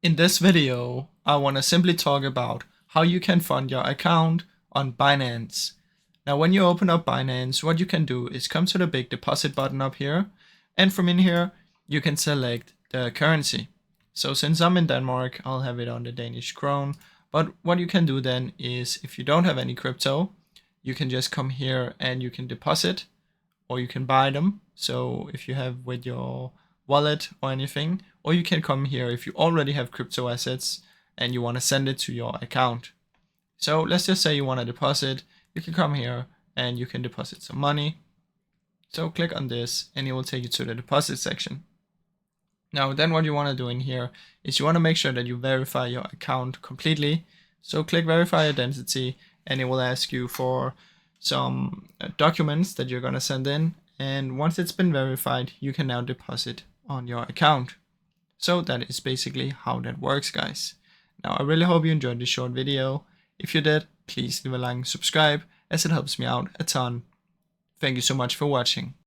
In this video, I want to simply talk about how you can fund your account on Binance. Now, when you open up Binance, what you can do is come to the big deposit button up here, and from in here, you can select the currency. So since I'm in Denmark, I'll have it on the Danish krone. But what you can do then is, if you don't have any crypto, you can just come here and you can deposit, or you can buy them. So if you have with your wallet or anything, or you can come here if you already have crypto assets and you want to send it to your account. So let's just say you want to deposit, you can come here and you can deposit some money. So click on this and it will take you to the deposit section. Now then what you want to do in here is you want to make sure that you verify your account completely. So click verify identity and it will ask you for some documents that you're going to send in, and once it's been verified, you can now deposit on your account. So that is basically how that works, guys. Now I really hope you enjoyed this short video. If you did, please leave a like and subscribe, as it helps me out a ton. Thank you so much for watching.